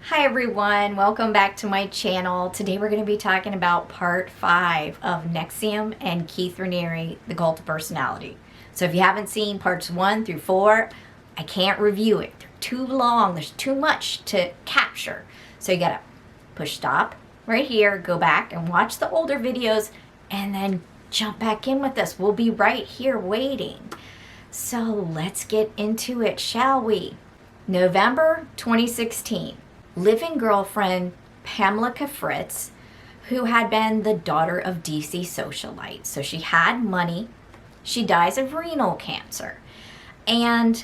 Hi everyone, welcome back to my channel. Today we're going to be talking about part 5 of NXIVM and Keith Raniere, the Cult of Personality. So if you haven't seen parts 1 through 4, I can't review it. They're too long, there's too much to capture. So you gotta push stop right here, go back and watch the older videos, and then jump back in with us. We'll be right here waiting. So let's get into it, shall we? November 2016. Living girlfriend Pamela Fritz, who had been the daughter of DC socialites. So she had money. She dies of renal cancer. And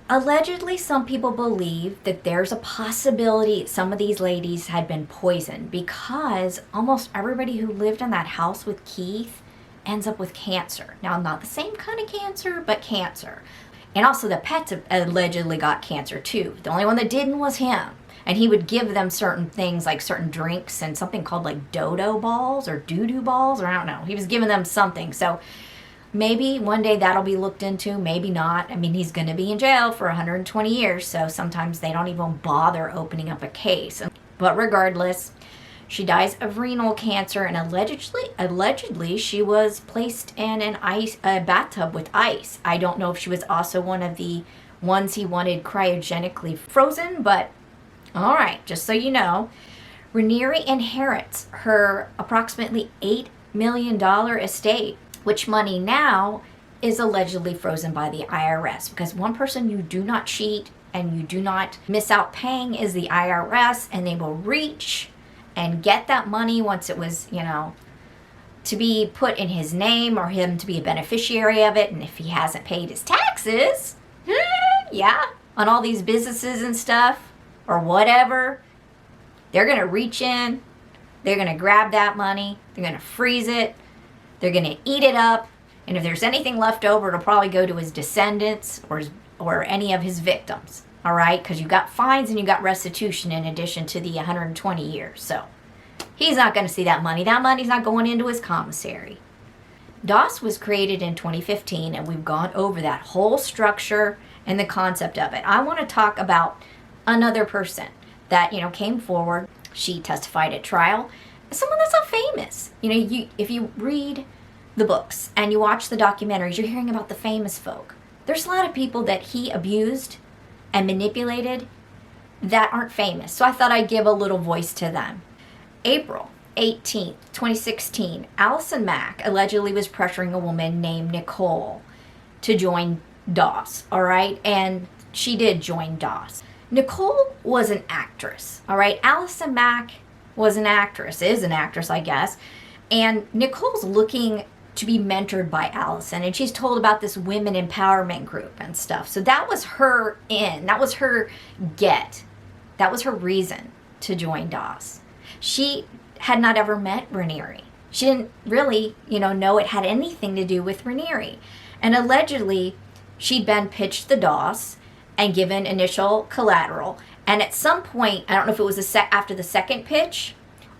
allegedly, some people believe that there's a possibility some of these ladies had been poisoned because almost everybody who lived in that house with Keith ends up with cancer. Now, not the same kind of cancer, but cancer. And also the pets allegedly got cancer too. The only one that didn't was him. And he would give them certain things like certain drinks and something called like dodo balls or doo-doo balls, or I don't know. He was giving them something. So maybe one day that'll be looked into, maybe not. I mean, he's going to be in jail for 120 years, so sometimes they don't even bother opening up a case. But regardless, she dies of renal cancer, and allegedly she was placed in a bathtub with ice. I don't know if she was also one of the ones he wanted cryogenically frozen, but all right, just so you know, Raniere inherits her approximately $8 million estate, which money now is allegedly frozen by the IRS, because one person you do not cheat and you do not miss out paying is the IRS, and they will reach and get that money once it was, to be put in his name or him to be a beneficiary of it. And if he hasn't paid his taxes, on all these businesses and stuff, or whatever, they're going to reach in, they're going to grab that money, they're going to freeze it, they're going to eat it up, and if there's anything left over, it'll probably go to his descendants or any of his victims, all right? Because you got fines and you got restitution in addition to the 120 years. So he's not going to see that money. That money's not going into his commissary. DOS was created in 2015, and we've gone over that whole structure and the concept of it. I want to talk about another person that came forward. She testified at trial. Someone that's not famous. If you read the books and you watch the documentaries, you're hearing about the famous folk. There's a lot of people that he abused and manipulated that aren't famous. So I thought I'd give a little voice to them. April 18th, 2016, Allison Mack allegedly was pressuring a woman named Nicole to join DOS, all right? And she did join DOS. Nicole was an actress, all right? Allison Mack was an actress, is an actress, I guess. And Nicole's looking to be mentored by Allison, and she's told about this women empowerment group and stuff. So that was her in. That was her get. That was her reason to join DOS. She had not ever met Raniere. She didn't really, know it had anything to do with Raniere. And allegedly, she'd been pitched the DOS and given initial collateral. And at some point, I don't know if it was after the second pitch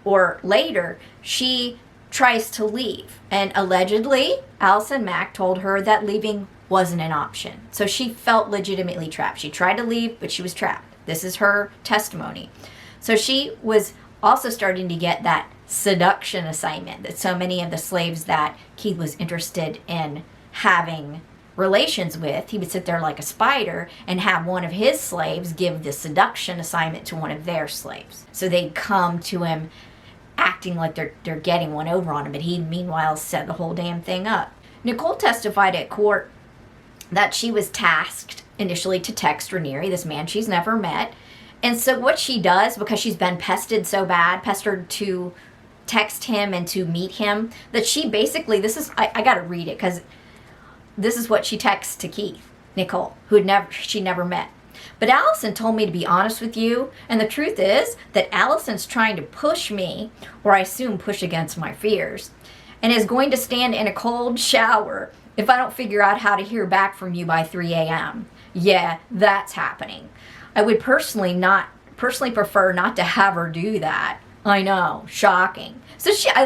or later, she tries to leave. And allegedly, Allison Mack told her that leaving wasn't an option. So she felt legitimately trapped. She tried to leave, but she was trapped. This is her testimony. So she was also starting to get that seduction assignment that so many of the slaves that Keith was interested in having relations with, he would sit there like a spider and have one of his slaves give the seduction assignment to one of their slaves. So they'd come to him acting like they're getting one over on him, but he'd meanwhile set the whole damn thing up. Nicole testified at court that she was tasked initially to text Raniere, this man she's never met. And so what she does, because she's been pestered to text him and to meet him, that she basically, I gotta read it because this is what she texts to Keith, Nicole, she never met. But Allison told me to be honest with you, and the truth is that Allison's trying to push me, or I assume push against my fears, and is going to stand in a cold shower if I don't figure out how to hear back from you by 3 a.m. Yeah, that's happening. I would personally prefer not to have her do that. I know, shocking. So I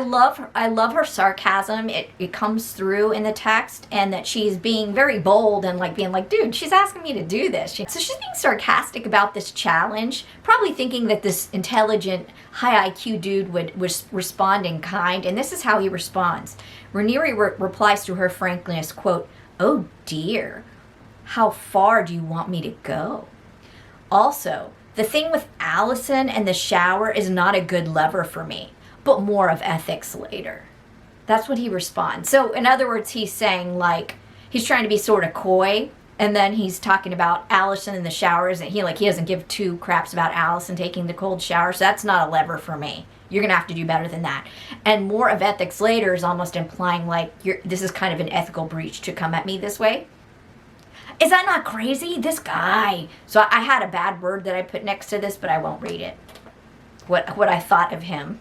love her sarcasm. It comes through in the text, and that she's being very bold and like being like, dude, she's asking me to do this. So she's being sarcastic about this challenge, probably thinking that this intelligent, high IQ dude would respond in kind. And this is how he responds. Raniere replies to her frankness, quote, "Oh dear, how far do you want me to go?" Also, the thing with Allison and the shower is not a good lever for me, but more of ethics later. That's what he responds. So in other words, he's saying like, he's trying to be sort of coy, and then he's talking about Allison in the showers, and he doesn't give two craps about Allison taking the cold shower, so that's not a lever for me. You're gonna have to do better than that. And more of ethics later is almost implying like, this is kind of an ethical breach to come at me this way. Is that not crazy? This guy. So I had a bad word that I put next to this, but I won't read it. What I thought of him.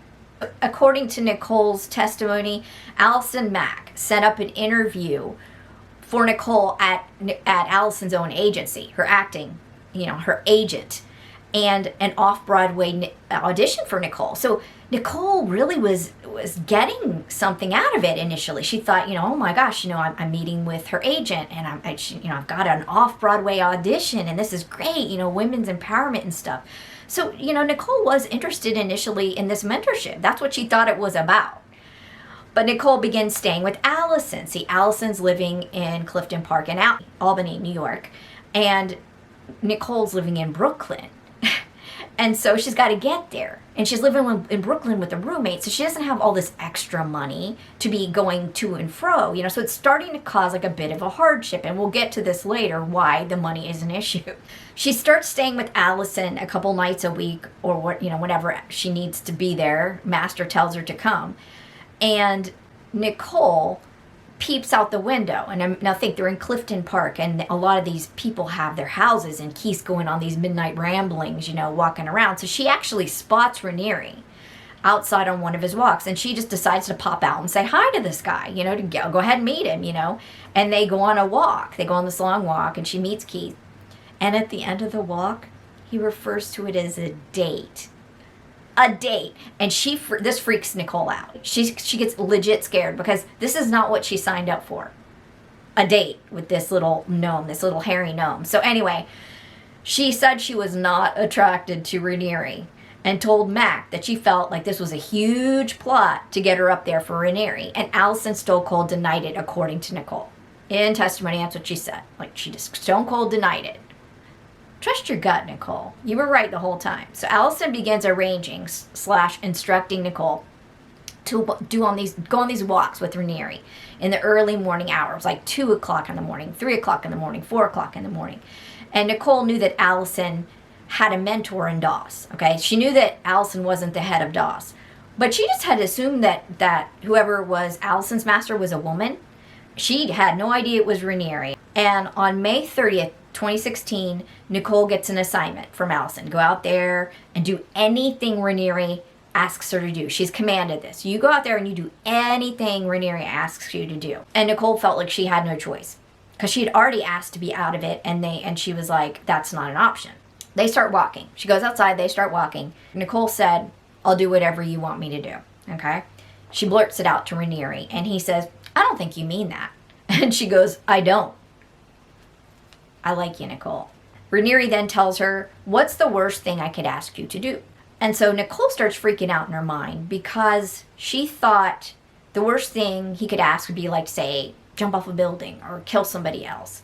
According to Nicole's testimony, Allison Mack set up an interview for Nicole at Allison's own agency, her acting, her agent, and an off-Broadway audition for Nicole. So Nicole really was getting something out of it initially. She thought, oh my gosh, I'm meeting with her agent, and I've got an off-Broadway audition, and this is great, women's empowerment and stuff. So, Nicole was interested initially in this mentorship. That's what she thought it was about. But Nicole begins staying with Allison. See, Allison's living in Clifton Park in Albany, New York, and Nicole's living in Brooklyn. And so she's got to get there. And she's living in Brooklyn with a roommate, so she doesn't have all this extra money to be going to and fro, so it's starting to cause like a bit of a hardship, and we'll get to this later, why the money is an issue. She starts staying with Allison a couple nights a week, or whenever she needs to be there. Master tells her to come. And Nicole peeps out the window, and now think they're in Clifton Park, and a lot of these people have their houses, and Keith's going on these midnight ramblings, walking around. So she actually spots Raniere outside on one of his walks, and she just decides to pop out and say hi to this guy, to go ahead and meet him, and they go on a walk. They go on this long walk, and she meets Keith, and at the end of the walk, he refers to it as a date. A date. And this freaks Nicole out. She gets legit scared, because this is not what she signed up for. A date with this little gnome, this little hairy gnome. So anyway, she said she was not attracted to Raniere, and told Mac that she felt like this was a huge plot to get her up there for Raniere. And Allison Stone Cold denied it, according to Nicole. In testimony, that's what she said. Like, she just Stone Cold denied it. Trust your gut, Nicole. You were right the whole time. So Allison begins arranging / instructing Nicole to go on these walks with Raniere in the early morning hours, like 2 o'clock in the morning, 3 o'clock in the morning, 4 o'clock in the morning. And Nicole knew that Allison had a mentor in DOS. Okay, she knew that Allison wasn't the head of DOS, but she just had assumed that whoever was Allison's master was a woman. She had no idea it was Raniere. And on May 30th, 2016, Nicole gets an assignment from Allison. Go out there and do anything Raniere asks her to do. She's commanded this. You go out there and you do anything Raniere asks you to do. And Nicole felt like she had no choice, because she had already asked to be out of it, and she was like, that's not an option. They start walking. She goes outside, they start walking. Nicole said, I'll do whatever you want me to do. Okay? She blurts it out to Raniere, and he says, I don't think you mean that. And she goes, I don't. I like you, Nicole. Raniere then tells her, what's the worst thing I could ask you to do? And so Nicole starts freaking out in her mind, because she thought the worst thing he could ask would be like, say, jump off a building or kill somebody else.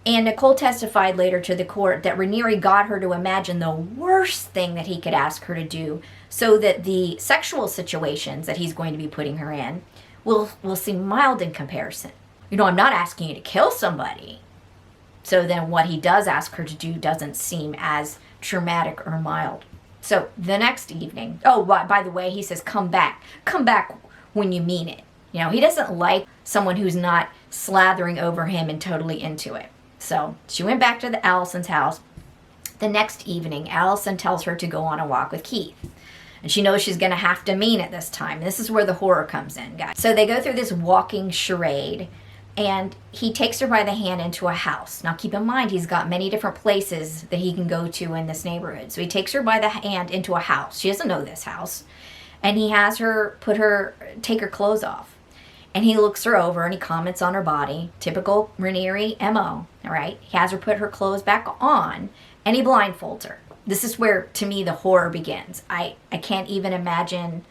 And Nicole testified later to the court that Raniere got her to imagine the worst thing that he could ask her to do, so that the sexual situations that he's going to be putting her in will seem mild in comparison. I'm not asking you to kill somebody. So then what he does ask her to do doesn't seem as traumatic or mild. So the next evening, by the way, he says, come back when you mean it. He doesn't like someone who's not slathering over him and totally into it. So she went back to Allison's house. The next evening, Allison tells her to go on a walk with Keith. And she knows she's going to have to mean it this time. This is where the horror comes in, guys. So they go through this walking charade, and he takes her by the hand into a house. Now keep in mind, he's got many different places that he can go to in this neighborhood. So he takes her by the hand into a house. She doesn't know this house. and he has her take her clothes off. And he looks her over and he comments on her body. Typical Raniere MO, all right? He has her put her clothes back on and he blindfolds her. This is where, to me, the horror begins. I can't even imagine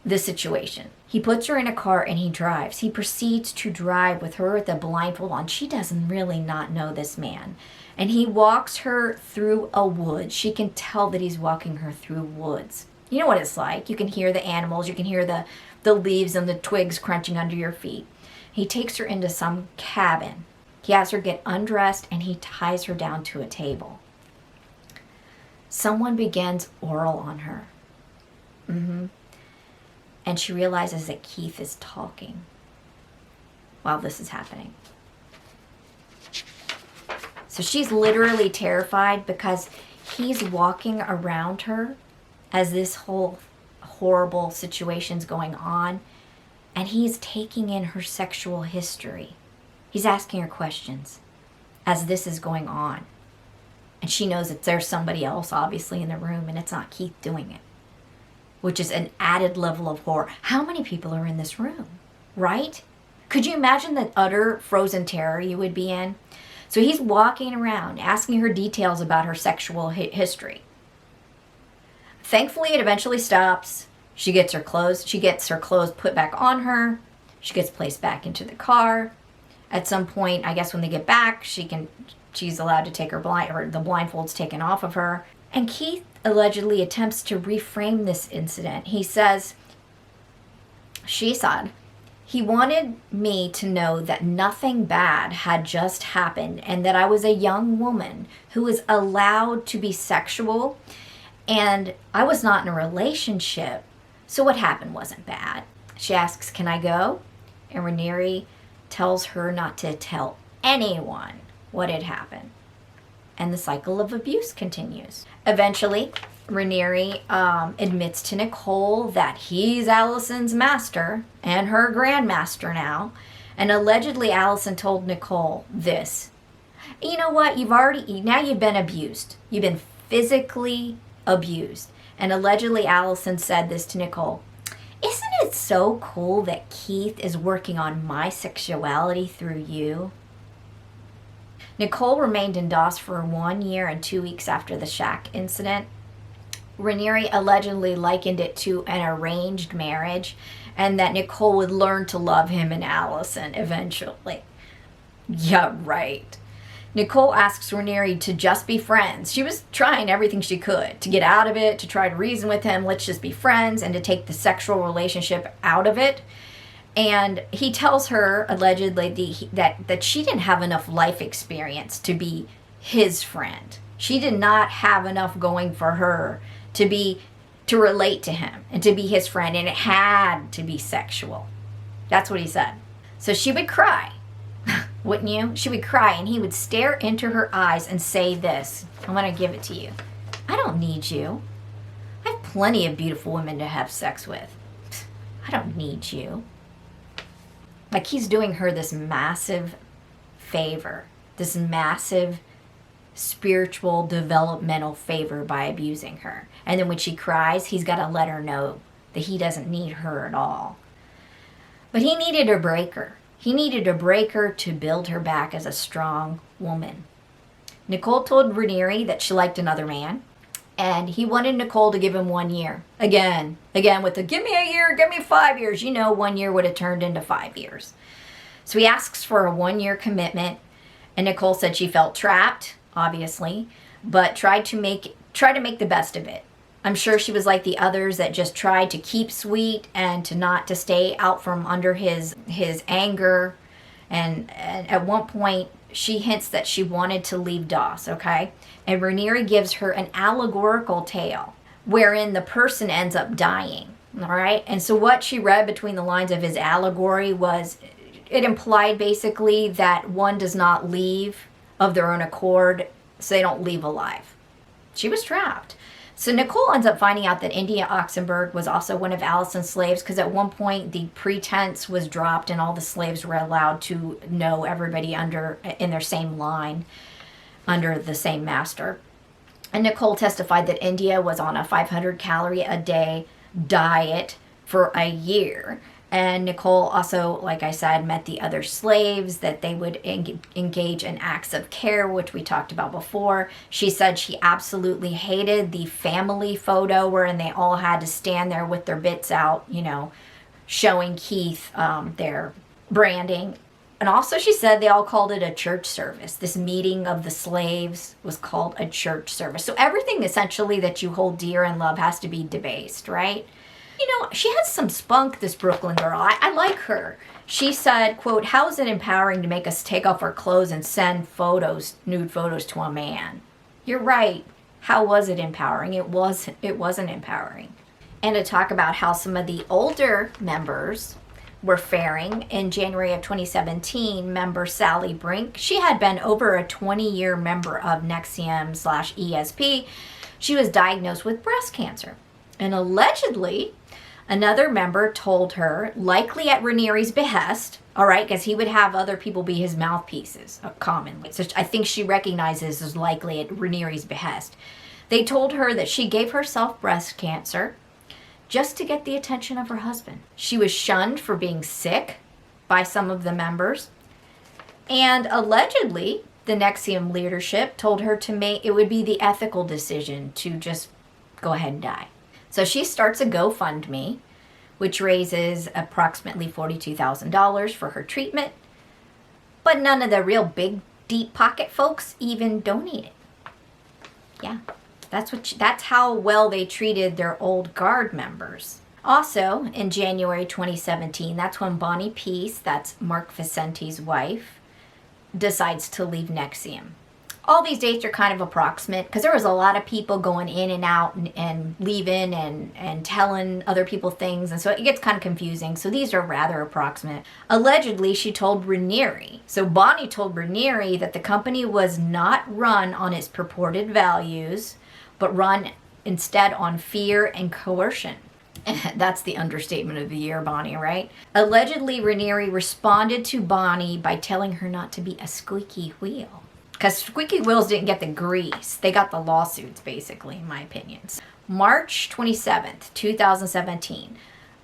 this situation. He puts her in a car and he drives. He proceeds to drive with her with the blindfold on. She doesn't really not know this man. And he walks her through a wood. She can tell that he's walking her through woods. You know what it's like. You can hear the animals. You can hear the leaves and the twigs crunching under your feet. He takes her into some cabin. He has her get undressed and he ties her down to a table. Someone begins oral on her. And she realizes that Keith is talking while this is happening. So she's literally terrified because he's walking around her as this whole horrible situation's going on, and he's taking in her sexual history. He's asking her questions as this is going on. And she knows that there's somebody else obviously in the room, and it's not Keith doing it, which is an added level of horror. How many people are in this room, right? Could you imagine the utter frozen terror you would be in? So he's walking around asking her details about her sexual history. Thankfully, it eventually stops. She gets her clothes put back on her. She gets placed back into the car. At some point, I guess when they get back, she's allowed to take the blindfolds taken off of her. And Keith allegedly attempts to reframe this incident. She said, he wanted me to know that nothing bad had just happened and that I was a young woman who was allowed to be sexual, and I was not in a relationship, so what happened wasn't bad. She asks, can I go? And Raniere tells her not to tell anyone what had happened. And the cycle of abuse continues. Eventually, Raniere admits to Nicole that he's Allison's master and her grandmaster now. And allegedly, Allison told Nicole this. You know what? You've been abused. You've been physically abused. And allegedly, Allison said this to Nicole. Isn't it so cool that Keith is working on my sexuality through you? Nicole remained in DOS for 1 year and 2 weeks after the shack incident. Raniere allegedly likened it to an arranged marriage and that Nicole would learn to love him and Allison eventually. Yeah, right. Nicole asks Raniere to just be friends. She was trying everything she could to get out of it, to try to reason with him, let's just be friends, and to take the sexual relationship out of it. And he tells her, allegedly, that she didn't have enough life experience to be his friend. She did not have enough going for her to relate to him and to be his friend, and it had to be sexual. That's what he said. So she would cry, wouldn't you? She would cry, and he would stare into her eyes and say this. I'm going to give it to you. I don't need you. I have plenty of beautiful women to have sex with. I don't need you. Like, he's doing her this massive favor, this massive spiritual developmental favor by abusing her. And then when she cries, he's got to let her know that he doesn't need her at all. But he needed a breaker. He needed a breaker to build her back as a strong woman. Nicole told Raniere that she liked another man, and he wanted Nicole to give him 1 year. Again, with the give me a year, give me 5 years. 1 year would have turned into 5 years. So he asks for a 1 year commitment, and Nicole said she felt trapped, obviously, but tried to make the best of it. I'm sure she was like the others that just tried to keep sweet and to stay out from under his anger. And at one point, she hints that she wanted to leave DOS, okay? And Raniere gives her an allegorical tale wherein the person ends up dying, all right? And so what she read between the lines of his allegory was, it implied basically that one does not leave of their own accord, so they don't leave alive. She was trapped. So Nicole ends up finding out that India Oxenberg was also one of Allison's slaves, because at one point the pretense was dropped and all the slaves were allowed to know everybody in their same line under the same master. And Nicole testified that India was on a 500 calorie a day diet for a year. And Nicole also, like I said, met the other slaves, that they would engage in acts of care, which we talked about before. She said she absolutely hated the family photo wherein they all had to stand there with their bits out, you know, showing Keith their branding. And also she said they all called it a church service. This meeting of the slaves was called a church service. So everything essentially that you hold dear and love has to be debased, right? You know, she has some spunk, this Brooklyn girl. I like her. She said, quote, "How is it empowering to make us take off our clothes and send photos, nude photos, to a man?" You're right. How was it empowering? It wasn't empowering. And to talk about how some of the older members were faring, in January of 2017, member Sally Brink, she had been over a 20-year member of NXIVM/ESP. She was diagnosed with breast cancer. And allegedly, another member told her, likely at Raniere's behest, all right, because he would have other people be his mouthpieces commonly. So I think she recognizes as likely at Raniere's behest. They told her that she gave herself breast cancer just to get the attention of her husband. She was shunned for being sick by some of the members. And allegedly, the NXIVM leadership told her it would be the ethical decision to just go ahead and die. So she starts a GoFundMe, which raises approximately $42,000 for her treatment. But none of the real big, deep pocket folks even donate it. Yeah, that's how well they treated their old guard members. Also, in January 2017, that's when Bonnie Peace, that's Mark Vicenti's wife, decides to leave NXIVM. All these dates are kind of approximate because there was a lot of people going in and out and leaving and telling other people things, and so it gets kind of confusing. So these are rather approximate. Allegedly, she told Raniere. So Bonnie told Raniere that the company was not run on its purported values, but run instead on fear and coercion. That's the understatement of the year, Bonnie, right? Allegedly, Raniere responded to Bonnie by telling her not to be a squeaky wheel. Because squeaky wheels didn't get the grease. They got the lawsuits, basically, in my opinion. March 27th, 2017.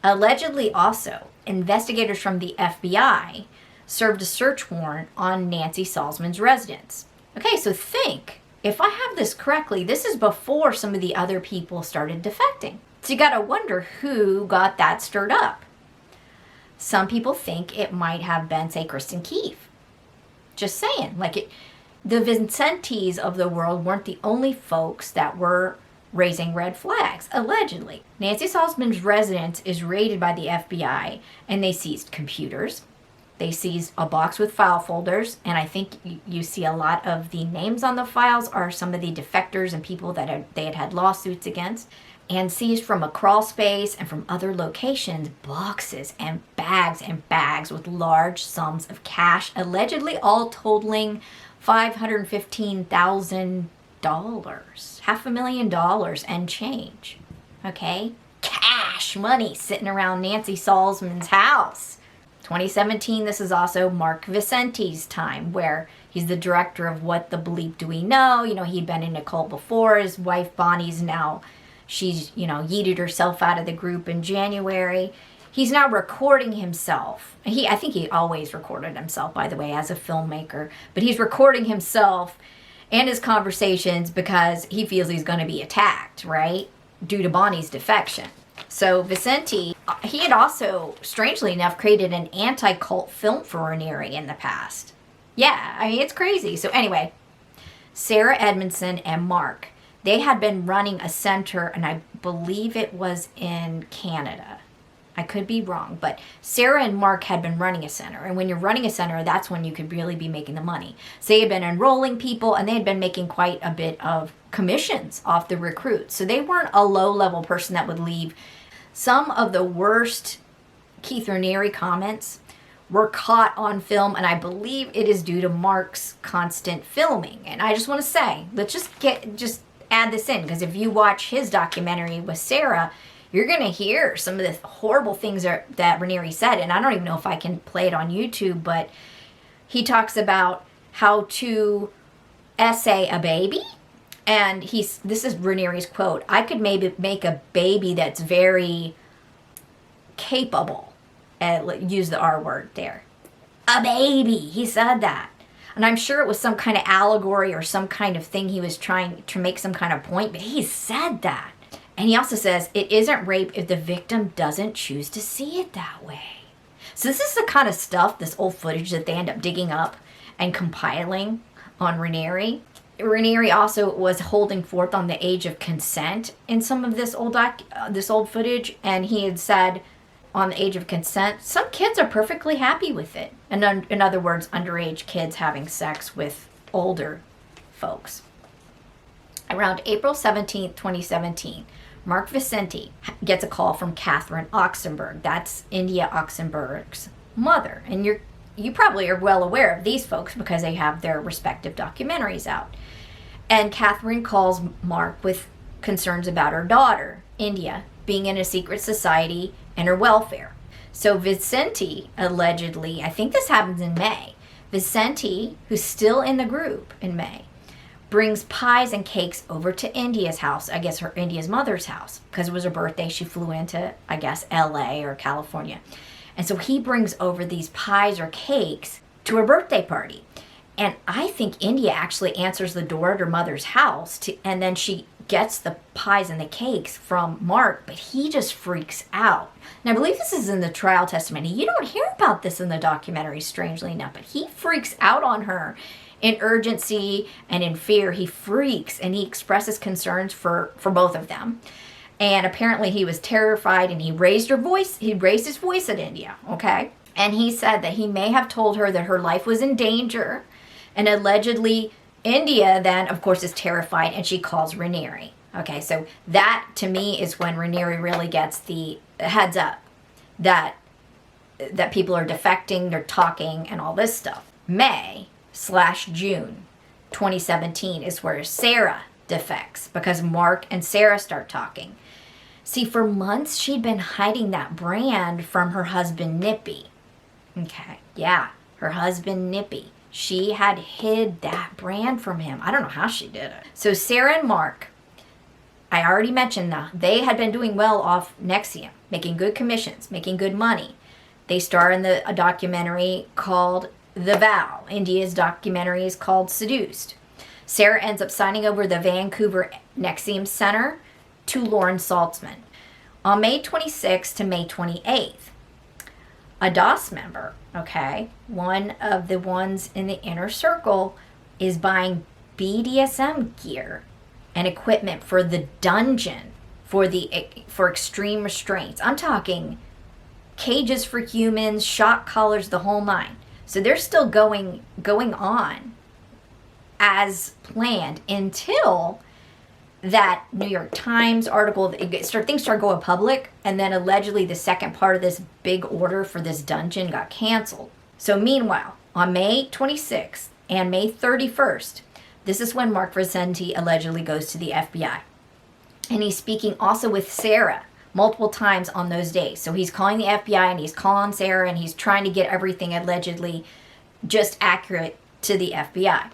Allegedly also, investigators from the FBI served a search warrant on Nancy Salzman's residence. Okay, so think, if I have this correctly, this is before some of the other people started defecting. So you gotta wonder who got that stirred up. Some people think it might have been, say, Kristen Keefe. Just saying, the Vicentis of the world weren't the only folks that were raising red flags, allegedly. Nancy Salzman's residence is raided by the FBI, and they seized computers. They seized a box with file folders, and I think you see a lot of the names on the files are some of the defectors and people that they had lawsuits against, and seized from a crawl space and from other locations boxes and bags with large sums of cash, allegedly all totaling $515,000, $500,000 and change. Okay? Cash money sitting around Nancy Salzman's house. 2017, this is also Mark Vicenti's time, where he's the director of What the Bleep Do We Know? You know, he'd been in a cult before. His wife Bonnie's now, she's, yeeted herself out of the group in January. He's now recording himself. I think he always recorded himself, by the way, as a filmmaker. But he's recording himself and his conversations because he feels he's going to be attacked, right? Due to Bonnie's defection. So Vicenti, he had also, strangely enough, created an anti-cult film for Raniere in the past. Yeah, I mean, it's crazy. So anyway, Sarah Edmondson and Mark, they had been running a center, and I believe it was in Canada. I could be wrong, but Sarah and Mark had been running a center. And when you're running a center, that's when you could really be making the money. So they had been enrolling people, and they had been making quite a bit of commissions off the recruits. So they weren't a low-level person that would leave. Some of the worst Keith Raniere comments were caught on film, and I believe it is due to Mark's constant filming. And I just want to say, let's just add this in, because if you watch his documentary with Sarah, you're going to hear some of the horrible things that Raniere said. And I don't even know if I can play it on YouTube, but he talks about how to essay a baby, And this is Raniere's quote, "I could maybe make a baby that's very capable," and use the R word there. A baby, he said that. And I'm sure it was some kind of allegory or some kind of thing he was trying to make some kind of point, but he said that. And he also says, "It isn't rape if the victim doesn't choose to see it that way." So this is the kind of stuff, this old footage that they end up digging up and compiling on Raniere. Raniere also was holding forth on the age of consent in some of this old footage, and he had said on the age of consent, some kids are perfectly happy with it. And in other words, underage kids having sex with older folks. Around April 17th, 2017, Mark Vicente gets a call from Catherine Oxenberg. That's India Oxenberg's mother. And you probably are well aware of these folks because they have their respective documentaries out. And Catherine calls Mark with concerns about her daughter, India, being in a secret society and her welfare. So Vicente, allegedly, I think this happens in May, Vicente, who's still in the group in May, brings pies and cakes over to India's house, I guess India's mother's house, because it was her birthday. She flew into, I guess, LA or California. And so he brings over these pies or cakes to her birthday party. And I think India actually answers the door at her mother's house, and then she gets the pies and the cakes from Mark, but he just freaks out. And I believe this is in the trial testimony. You don't hear about this in the documentary, strangely enough, but he freaks out on her in urgency and in fear. He freaks, and he expresses concerns for both of them. And apparently he was terrified, and he raised his voice at India, okay? And he said that he may have told her that her life was in danger, and allegedly India then, of course, is terrified, and she calls Raniere. Okay, so that, to me, is when Raniere really gets the heads up that people are defecting, they're talking, and all this stuff. May/June 2017 is where Sarah defects, because Mark and Sarah start talking. See, for months, she'd been hiding that brand from her husband, Nippy. Okay, yeah, her husband, Nippy. She had hid that brand from him. I don't know how she did it. So Sarah and Mark, I already mentioned that they had been doing well off NXIVM, making good commissions, making good money. They star in a documentary called The Vow. India's documentary is called Seduced. Sarah ends up signing over the Vancouver NXIVM Center to Lauren Saltzman. On May 26th to May 28th, a DOS member, okay, one of the ones in the inner circle, is buying BDSM gear and equipment for the dungeon for extreme restraints. I'm talking cages for humans, shock collars, the whole nine. So they're still going on as planned until that New York Times article, things start going public, and then allegedly the second part of this big order for this dungeon got canceled. So meanwhile, on May 26th and May 31st, this is when Mark Vicente allegedly goes to the FBI. And he's speaking also with Sarah multiple times on those days. So he's calling the FBI and he's calling Sarah and he's trying to get everything allegedly just accurate to the FBI.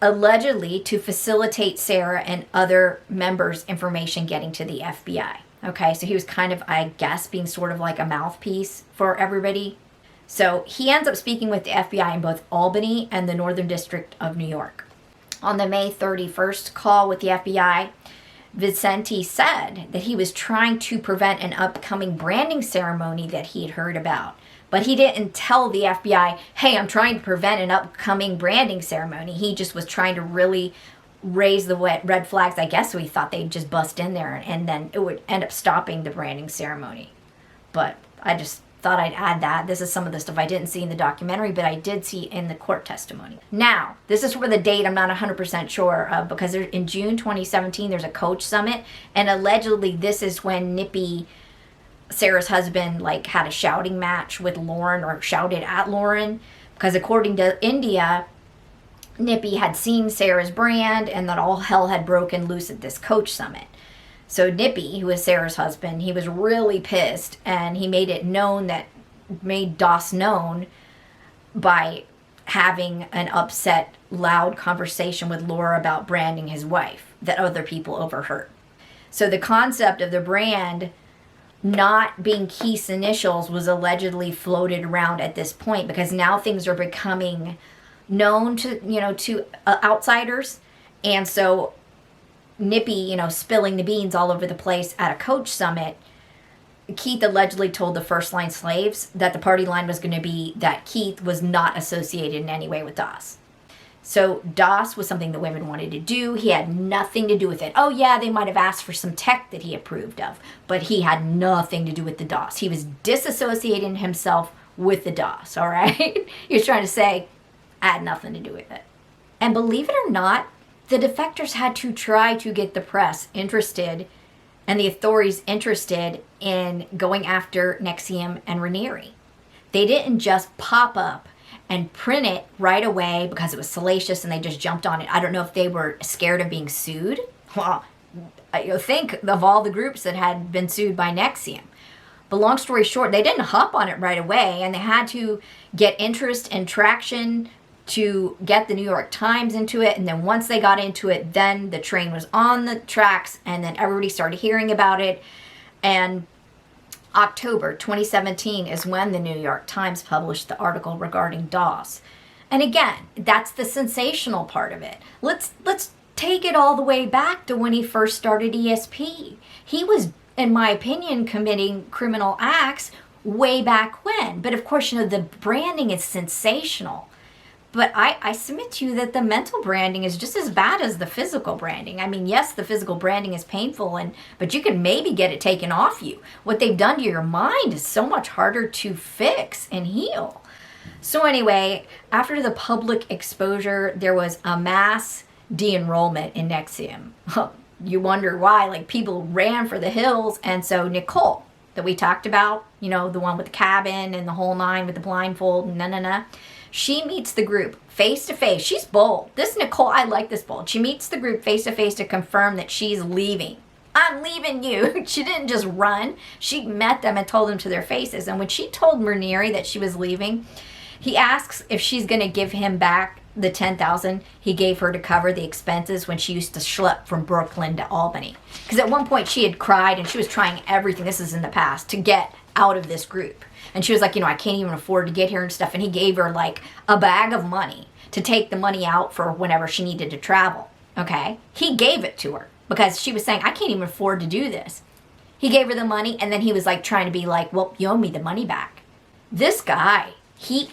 Allegedly to facilitate Sarah and other members' information getting to the FBI. Okay, so he was kind of, I guess, being sort of like a mouthpiece for everybody. So he ends up speaking with the FBI in both Albany and the Northern District of New York. On the May 31st call with the FBI, Vicente said that he was trying to prevent an upcoming branding ceremony that he had heard about. But he didn't tell the FBI, hey, I'm trying to prevent an upcoming branding ceremony. He just was trying to really raise the red flags. I guess we thought they'd just bust in there and then it would end up stopping the branding ceremony. But I just thought I'd add that. This is some of the stuff I didn't see in the documentary, but I did see in the court testimony. Now, this is for the date I'm not 100% sure of, because in June 2017, there's a coach summit, and allegedly this is when Nippy, Sarah's husband, had a shouting match with Lauren, or shouted at Lauren, because according to India, Nippy had seen Sarah's brand and that all hell had broken loose at this coach summit. So Nippy, who is Sarah's husband, he was really pissed, and he made DOS known by having an upset, loud conversation with Laura about branding his wife that other people overheard. So the concept of the brand not being Keith's initials was allegedly floated around at this point, because now things are becoming known to outsiders. And so Nippy, spilling the beans all over the place at a coach summit, Keith allegedly told the first line slaves that the party line was going to be that Keith was not associated in any way with DOS. So DOS was something the women wanted to do. He had nothing to do with it. Oh yeah, they might have asked for some tech that he approved of, but he had nothing to do with the DOS. He was disassociating himself with the DOS, all right? He was trying to say, I had nothing to do with it. And believe it or not, the defectors had to try to get the press interested and the authorities interested in going after NXIVM and Raniere. They didn't just pop up and print it right away because it was salacious and they just jumped on it. I don't know if they were scared of being sued. Well, think of all the groups that had been sued by NXIVM. But long story short, they didn't hop on it right away, and they had to get interest and traction to get the New York Times into it. And then once they got into it, then the train was on the tracks, and then everybody started hearing about it. And October 2017 is when the New York Times published the article regarding DOS. And again, that's the sensational part of it. Let's take it all the way back to when he first started ESP. He was, in my opinion, committing criminal acts way back when. But of course, the branding is sensational. But I submit to you that the mental branding is just as bad as the physical branding. I mean, yes, the physical branding is painful, but you can maybe get it taken off you. What they've done to your mind is so much harder to fix and heal. So anyway, after the public exposure, there was a mass de-enrollment in NXIVM. You wonder why, like people ran for the hills. And so Nicole, that we talked about, the one with the cabin and the whole nine with the blindfold and she meets the group face to face. She's bold. This Nicole, I like this bold. She meets the group face to face to confirm that she's leaving. I'm leaving you. She didn't just run. She met them and told them to their faces. And when she told Raniere that she was leaving, he asks if she's going to give him back the $10,000 he gave her to cover the expenses when she used to schlep from Brooklyn to Albany. Because at one point she had cried and she was trying everything, this is in the past, to get out of this group. And she was like, I can't even afford to get here and stuff. And he gave her like a bag of money to take the money out for whenever she needed to travel. Okay? He gave it to her because she was saying, I can't even afford to do this. He gave her the money, and then he was like trying to be like, well, you owe me the money back. This guy, he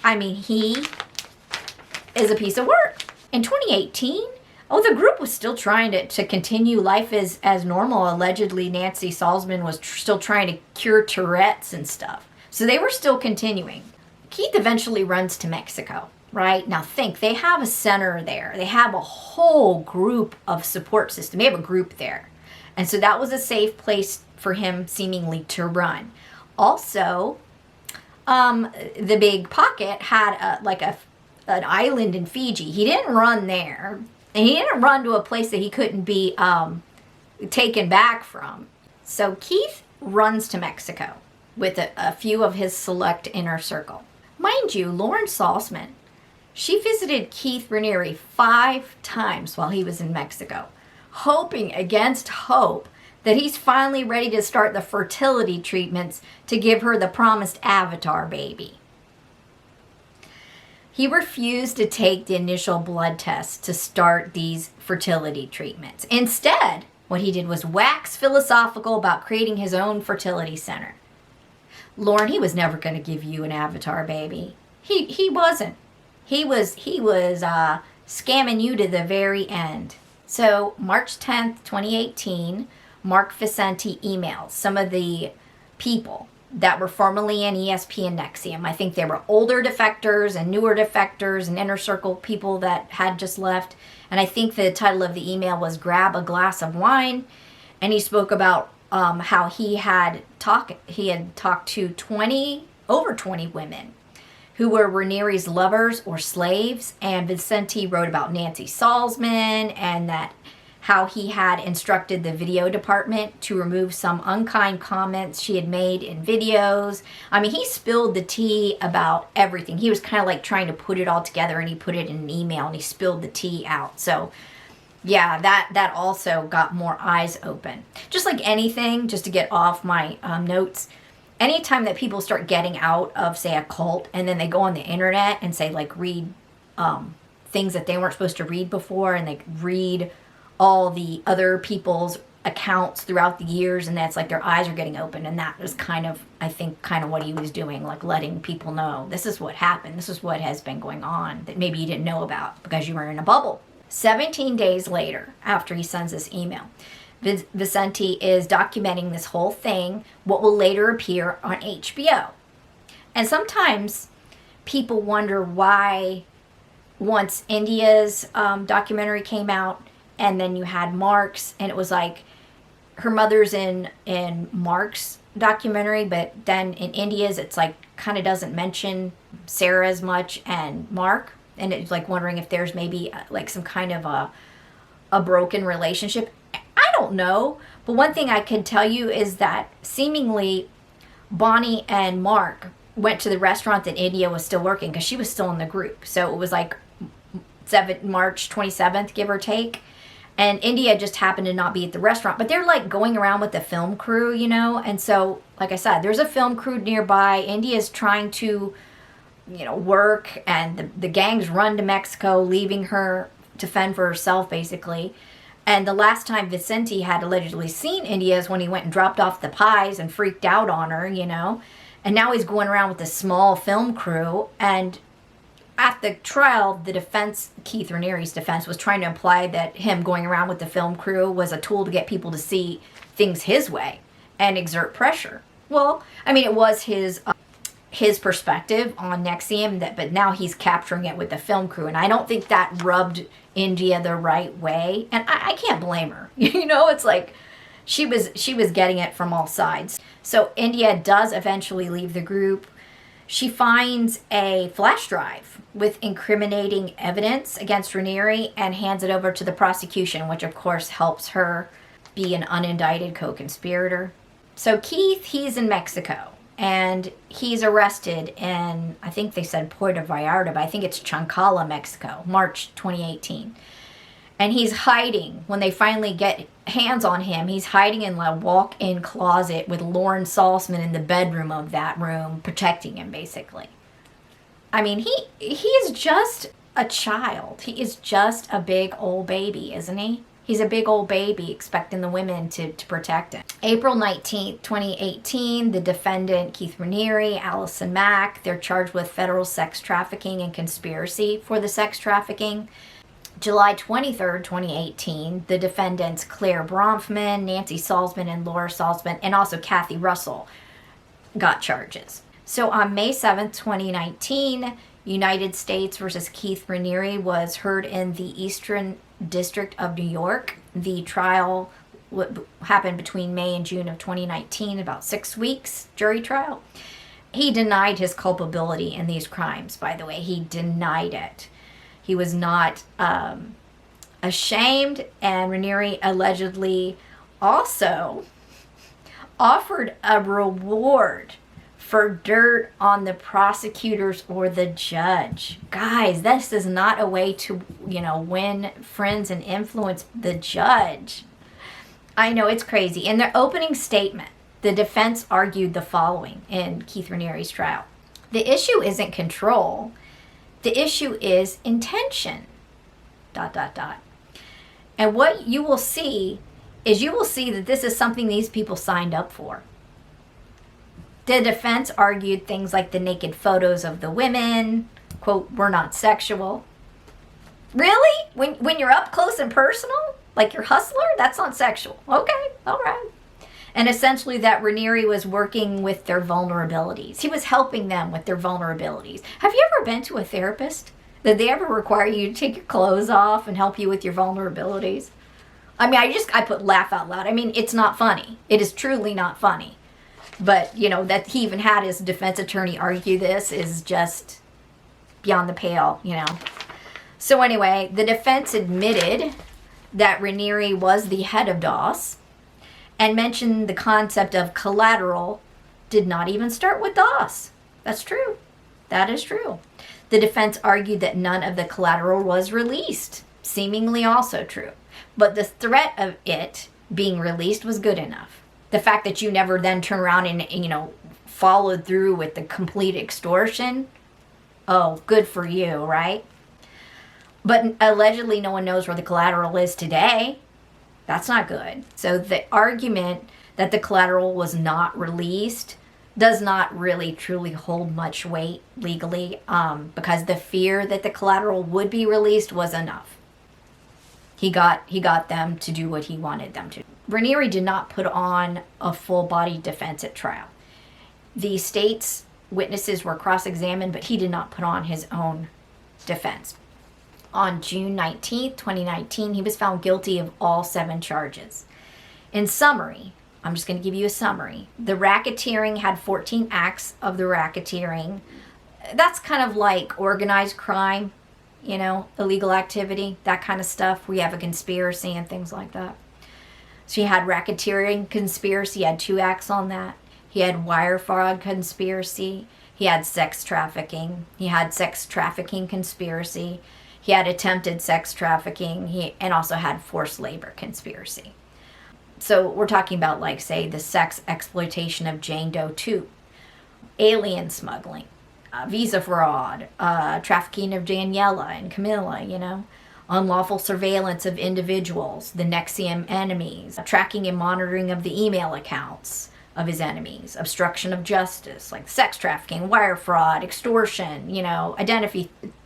is a piece of work. In 2018, the group was still trying to continue life as normal. Allegedly, Nancy Salzman was still trying to cure Tourette's and stuff. So they were still continuing. Keith eventually runs to Mexico, right? Now think, they have a center there. They have a whole group of support system. They have a group there. And so that was a safe place for him seemingly to run. Also, the Big Pocket had an island in Fiji. He didn't run there. And he didn't run to a place that he couldn't be taken back from. So Keith runs to Mexico with a few of his select inner circle. Mind you, Lauren Salzman, she visited Keith Raniere 5 times while he was in Mexico, hoping against hope that he's finally ready to start the fertility treatments to give her the promised avatar baby. He refused to take the initial blood tests to start these fertility treatments. Instead, what he did was wax philosophical about creating his own fertility center. Lauren, he was never going to give you an avatar baby. He wasn't. He was scamming you to the very end. So March 10th, 2018, Mark Vicente emails some of the people that were formerly in ESP and NXIVM. I think they were older defectors and newer defectors and inner circle people that had just left. And I think the title of the email was Grab a Glass of Wine. And he spoke about how he had talked to over 20 women who were Raniere's lovers or slaves. And Vicente wrote about Nancy Salzman and that how he had instructed the video department to remove some unkind comments she had made in videos. I mean, he spilled the tea about everything. He was kind of like trying to put it all together, and he put it in an email, and he spilled the tea out. So yeah, that also got more eyes open. Just like anything, just to get off my notes, anytime that people start getting out of, say, a cult, and then they go on the internet and say, like, read things that they weren't supposed to read before, and they read all the other people's accounts throughout the years, and that's like their eyes are getting open. And that was kind of, I think, kind of what he was doing, like letting people know this is what happened, this is what has been going on that maybe you didn't know about because you were in a bubble. 17 days later, after he sends this email, Vicente is documenting this whole thing, what will later appear on HBO. And sometimes people wonder why, once India's documentary came out, and then you had Mark's, and it was like her mother's in Mark's documentary, but then in India's it's like kind of doesn't mention Sarah as much and Mark, and it's like wondering if there's maybe like some kind of a broken relationship. I don't know, but one thing I can tell you is that seemingly Bonnie and Mark went to the restaurant that India was still working, because she was still in the group. So it was like March 27th, give or take. And India just happened to not be at the restaurant. But they're like going around with the film crew, you know. And so, like I said, there's a film crew nearby. India's trying to, you know, work. And the gangs run to Mexico, leaving her to fend for herself, basically. And the last time Vicente had allegedly seen India is when he went and dropped off the pies and freaked out on her, you know. And now he's going around with a small film crew. And at the trial, the defense, Keith Raniere's defense, was trying to imply that him going around with the film crew was a tool to get people to see things his way and exert pressure. Well, I mean, it was his perspective on NXIVM, but now he's capturing it with the film crew. And I don't think that rubbed India the right way. And I can't blame her. You know, it's like she was getting it from all sides. So India does eventually leave the group. She finds a flash drive with incriminating evidence against Raniere and hands it over to the prosecution, which of course helps her be an unindicted co-conspirator. So Keith, he's in Mexico, and he's arrested in, I think they said Puerto Vallarta, but I think it's Chancala, Mexico, March 2018. And he's hiding. When they finally get hands on him, he's hiding in a walk-in closet with Lauren Salzman in the bedroom of that room, protecting him, basically. I mean, he is just a child. He is just a big old baby, isn't he? He's a big old baby expecting the women to protect him. April 19th, 2018, the defendant, Keith Raniere, Allison Mack, they're charged with federal sex trafficking and conspiracy for the sex trafficking. July 23rd, 2018, the defendants Claire Bronfman, Nancy Salzman, and Laura Salzman, and also Kathy Russell got charges. So on May 7th, 2019, United States versus Keith Raniere was heard in the Eastern District of New York. The trial happened between May and June of 2019, about 6 weeks, jury trial. He denied his culpability in these crimes, by the way. He denied it. He was not ashamed, and Raniere allegedly also offered a reward for dirt on the prosecutors or the judge. Guys, this is not a way to, you know, win friends and influence the judge. I know, it's crazy. In their opening statement, the defense argued the following in Keith Raniere's trial. The issue isn't control. The issue is intention, ... And what you will see is that this is something these people signed up for. The defense argued things like the naked photos of the women, quote, were not sexual. Really? When you're up close and personal, like your hustler, that's not sexual. Okay, all right. And essentially that Raniere was working with their vulnerabilities. He was helping them with their vulnerabilities. Have you ever been to a therapist? Did they ever require you to take your clothes off and help you with your vulnerabilities? I mean, I put laugh out loud. I mean, it's not funny. It is truly not funny. But, you know, that he even had his defense attorney argue this is just beyond the pale, you know. So anyway, the defense admitted that Raniere was the head of DOS, and mentioned the concept of collateral did not even start with DOS. That's true. That is true. The defense argued that none of the collateral was released, seemingly also true. But the threat of it being released was good enough. The fact that you never then turn around and followed through with the complete extortion, oh, good for you, right? But allegedly no one knows where the collateral is today. That's not good. So the argument that the collateral was not released does not really truly hold much weight legally, because the fear that the collateral would be released was enough. He got them to do what he wanted them to. Raniere did not put on a full-body defense at trial. The state's witnesses were cross-examined, but he did not put on his own defense. On June 19th, 2019, he was found guilty of all 7 charges. In summary, I'm just going to give you a summary. The racketeering had 14 acts of the racketeering. That's kind of like organized crime, illegal activity, that kind of stuff. We have a conspiracy and things like that. So he had racketeering conspiracy, he had 2 acts on that. He had wire fraud conspiracy. He had sex trafficking. He had sex trafficking conspiracy. He had attempted sex trafficking, and also had forced labor conspiracy. So we're talking about, like, say, the sex exploitation of Jane Doe 2, alien smuggling, visa fraud, trafficking of Daniela and Camilla, unlawful surveillance of individuals, the NXIVM enemies, tracking and monitoring of the email accounts of his enemies, obstruction of justice, like sex trafficking, wire fraud, extortion,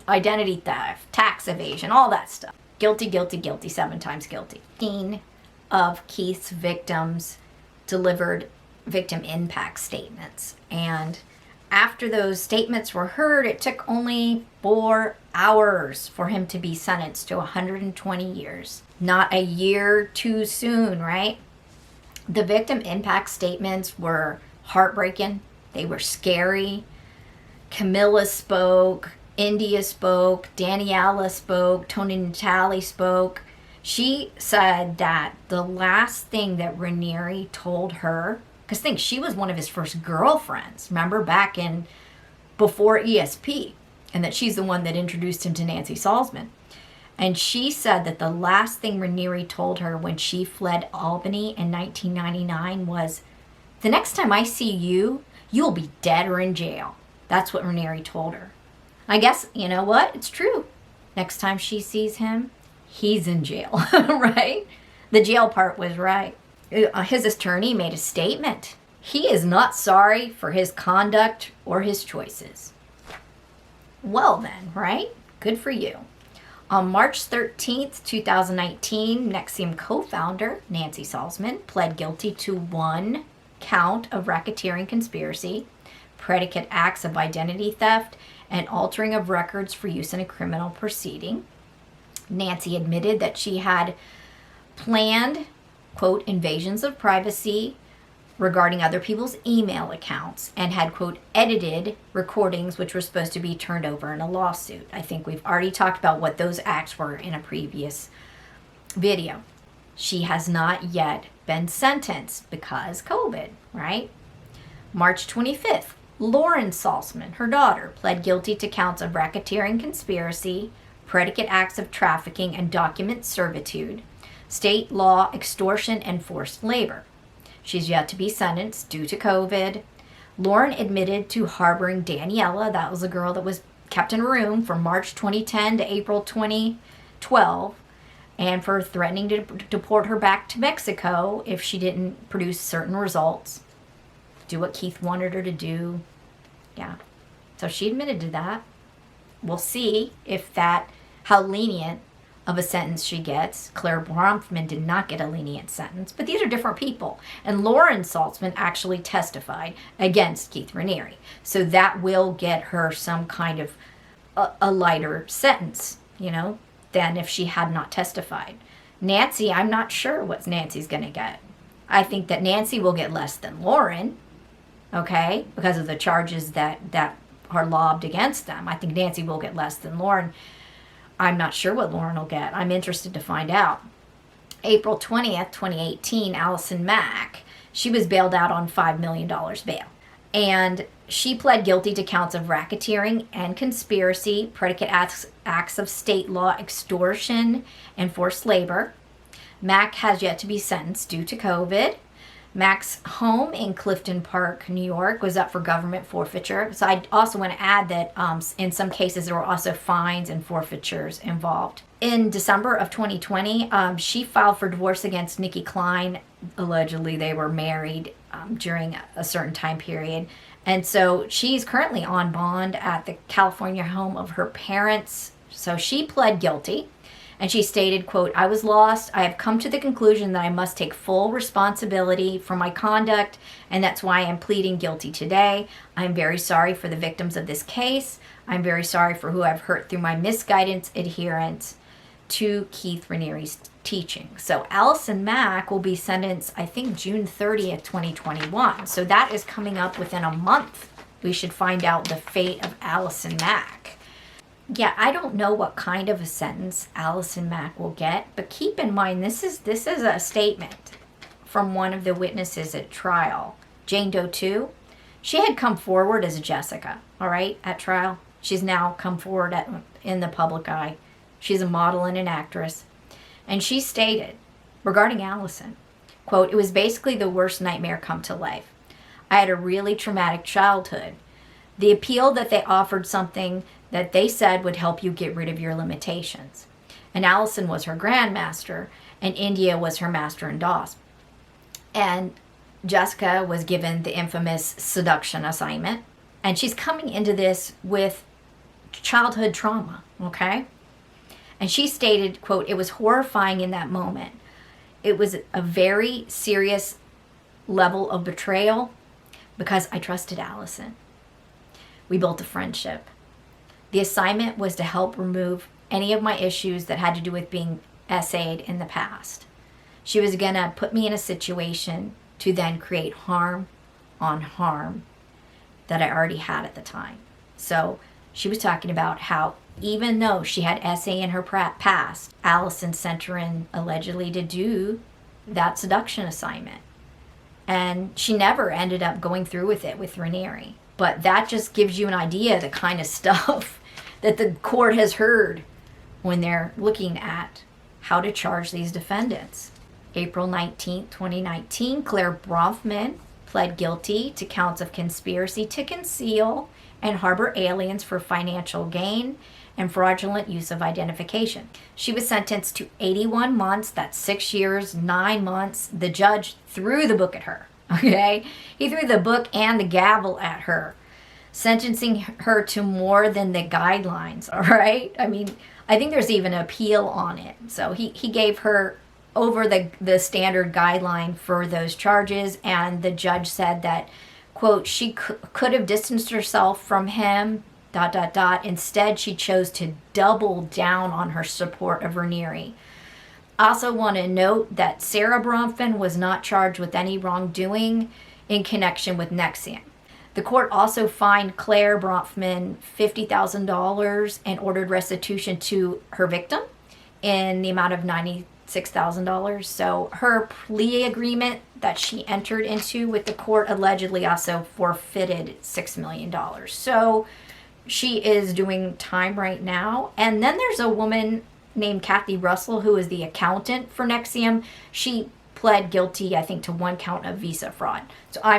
identity theft, tax evasion, all that stuff. Guilty, guilty, guilty, 7 times guilty. 15 of Keith's victims delivered victim impact statements. And after those statements were heard, it took only 4 hours for him to be sentenced to 120 years. Not a year too soon, right? The victim impact statements were heartbreaking. They were scary. Camilla spoke. India spoke. Daniela spoke. Tony Natali spoke. She said that the last thing that Raniere told her, because think, she was one of his first girlfriends, remember, back in before ESP, and that she's the one that introduced him to Nancy Salzman. And she said that the last thing Raniere told her when she fled Albany in 1999 was, the next time I see you, you'll be dead or in jail. That's what Raniere told her. I guess, you know what? It's true. Next time she sees him, he's in jail, right? The jail part was right. His attorney made a statement. He is not sorry for his conduct or his choices. Well then, right? Good for you. On March 13th, 2019, NXIVM co-founder Nancy Salzman pled guilty to 1 count of racketeering conspiracy, predicate acts of identity theft, and altering of records for use in a criminal proceeding. Nancy admitted that she had planned, quote, invasions of privacy regarding other people's email accounts, and had, quote, edited recordings which were supposed to be turned over in a lawsuit. I think we've already talked about what those acts were in a previous video. She has not yet been sentenced because COVID, right? March 25th, Lauren Salzman, her daughter, pled guilty to counts of racketeering conspiracy, predicate acts of trafficking and document servitude, state law extortion, and forced labor. She's yet to be sentenced due to COVID. Lauren admitted to harboring Daniela, that was the girl that was kept in a room from March 2010 to April 2012, and for threatening to deport her back to Mexico if she didn't produce certain results. Do what Keith wanted her to do. Yeah. So she admitted to that. We'll see how lenient of a sentence she gets. Claire Bronfman did not get a lenient sentence, but these are different people. And Lauren Salzman actually testified against Keith Raniere. So that will get her some kind of a lighter sentence, than if she had not testified. Nancy, I'm not sure what Nancy's going to get. I think that Nancy will get less than Lauren, okay, because of the charges that are lobbed against them. I think Nancy will get less than Lauren. I'm not sure what Lauren will get. I'm interested to find out. April 20th, 2018, Allison Mack, she was bailed out on $5 million bail. And she pled guilty to counts of racketeering and conspiracy, predicate acts of state law, extortion, and forced labor. Mack has yet to be sentenced due to COVID. Mack's home in Clifton Park, New York, was up for government forfeiture. So I also want to add that in some cases there were also fines and forfeitures involved. In December of 2020, she filed for divorce against Nikki Klein. Allegedly, they were married during a certain time period. And so she's currently on bond at the California home of her parents. So she pled guilty. And she stated, quote, "I was lost. I have come to the conclusion that I must take full responsibility for my conduct, and that's why I'm pleading guilty today. I'm very sorry for the victims of this case. I'm very sorry for who I've hurt through my misguidance, adherence to Keith Raniere's teaching." So Allison Mack will be sentenced, I think, June 30th, 2021. So that is coming up within a month. We should find out the fate of Allison Mack. Yeah, I don't know what kind of a sentence Allison Mack will get, but keep in mind this is a statement from one of the witnesses at trial, Jane Doe 2. She had come forward as a Jessica, all right, at trial. She's now come forward in the public eye. She's a model and an actress. And she stated regarding Allison, quote, "It was basically the worst nightmare come to life. I had a really traumatic childhood. The appeal that they offered something that they said would help you get rid of your limitations. And Allison was her grandmaster, and India was her master in DOS. And Jessica was given the infamous seduction assignment. And she's coming into this with childhood trauma, okay? And she stated, quote, "It was horrifying in that moment. It was a very serious level of betrayal because I trusted Allison. We built a friendship. The assignment was to help remove any of my issues that had to do with being essayed in the past. She was going to put me in a situation to then create harm on harm that I already had at the time." So she was talking about how even though she had essay in her past, Allison sent her in allegedly to do that seduction assignment. And she never ended up going through with it with Raniere. But that just gives you an idea of the kind of stuff that the court has heard when they're looking at how to charge these defendants. April 19th, 2019, Claire Bronfman pled guilty to counts of conspiracy to conceal and harbor aliens for financial gain and fraudulent use of identification. She was sentenced to 81 months, that's 6 years, 9 months. The judge threw the book at her, okay? He threw the book and the gavel at her, sentencing her to more than the guidelines, all right? I mean, I think there's even an appeal on it. So he gave her over the standard guideline for those charges, and the judge said that, quote, she could have distanced herself from him, ... Instead, she chose to double down on her support of Raniere. Also want to note that Sarah Bronfman was not charged with any wrongdoing in connection with NXIVM. The court also fined Claire Bronfman $50,000 and ordered restitution to her victim in the amount of $96,000. So her plea agreement that she entered into with the court allegedly also forfeited $6 million. So she is doing time right now. And then there's a woman named Kathy Russell who is the accountant for NXIVM. She pled guilty, I think, to 1 count of visa fraud. So I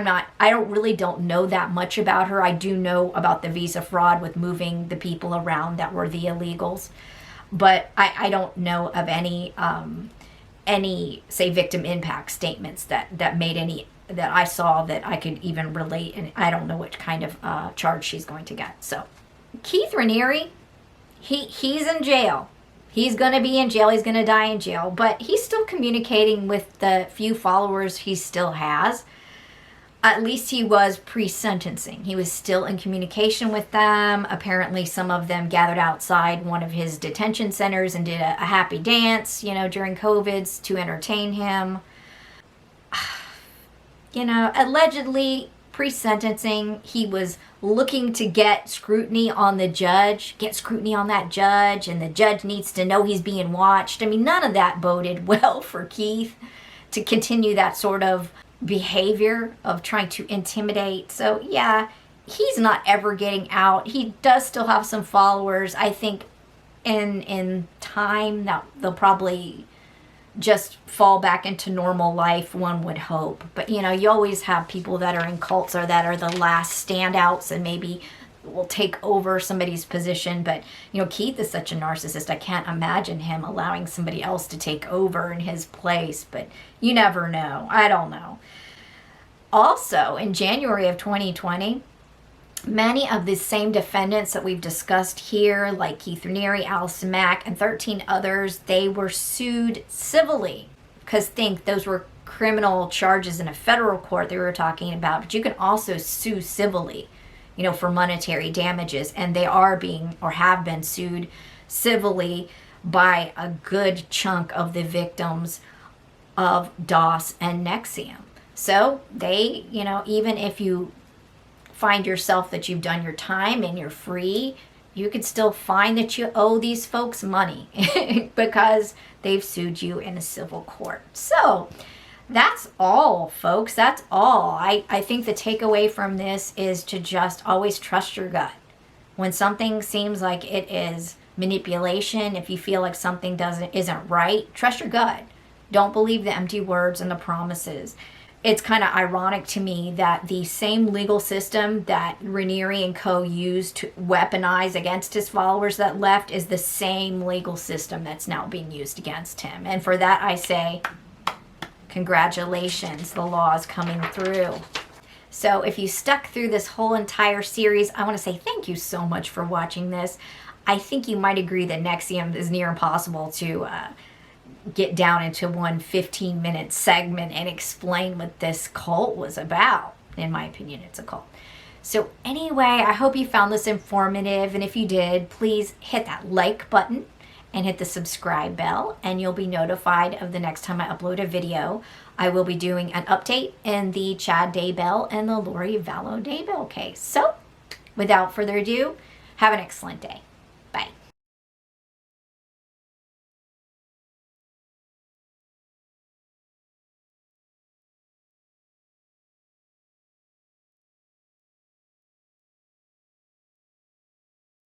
don't know that much about her. I do know about the visa fraud with moving the people around that were the illegals. But I don't know of any say victim impact statements that made any that I saw that I could even relate, and I don't know which kind of charge she's going to get. So Keith Raniere, he's in jail. He's going to be in jail. He's going to die in jail. But he's still communicating with the few followers he still has. At least he was pre-sentencing. He was still in communication with them. Apparently some of them gathered outside one of his detention centers and did a happy dance, during COVID to entertain him. Allegedly, pre-sentencing, he was looking to get scrutiny on the judge, get scrutiny on that judge, and the judge needs to know he's being watched. I mean, none of that boded well for Keith to continue that sort of behavior of trying to intimidate. So yeah, he's not ever getting out. He does still have some followers. I think in time that they'll probably just fall back into normal life, one would hope. But you know, you always have people that are in cults or that are the last standouts and maybe will take over somebody's position. But you know, Keith is such a narcissist. I can't imagine him allowing somebody else to take over in his place. But you never know. I don't know. Also, in January of 2020, many of the same defendants that we've discussed here, like Keith Raniere, Allison Mack, and 13 others, they were sued civilly. Because think those were criminal charges in a federal court they were talking about, but you can also sue civilly, you know, for monetary damages. And they are being or have been sued civilly by a good chunk of the victims of DOS and NXIVM. So they, you know, even if you find yourself that you've done your time and you're free, you could still find that you owe these folks money because they've sued you in a civil court. So that's all, folks. That's all. I think the takeaway from this is to just always trust your gut. When something seems like it is manipulation, if you feel like something isn't right, trust your gut. Don't believe the empty words and the promises. It's kind of ironic to me that the same legal system that Raniere and co. used to weaponize against his followers that left is the same legal system that's now being used against him. And for that I say, congratulations, the law is coming through. So if you stuck through this whole entire series, I want to say thank you so much for watching this. I think you might agree that NXIVM is near impossible to get down into one 15-minute segment and explain what this cult was about. In my opinion, it's a cult. So anyway, I hope you found this informative, and if you did, please hit that like button and hit the subscribe bell, and you'll be notified of the next time I upload a video. I will be doing an update in the Chad Daybell and the Lori Vallow Daybell case. So without further ado, have an excellent day.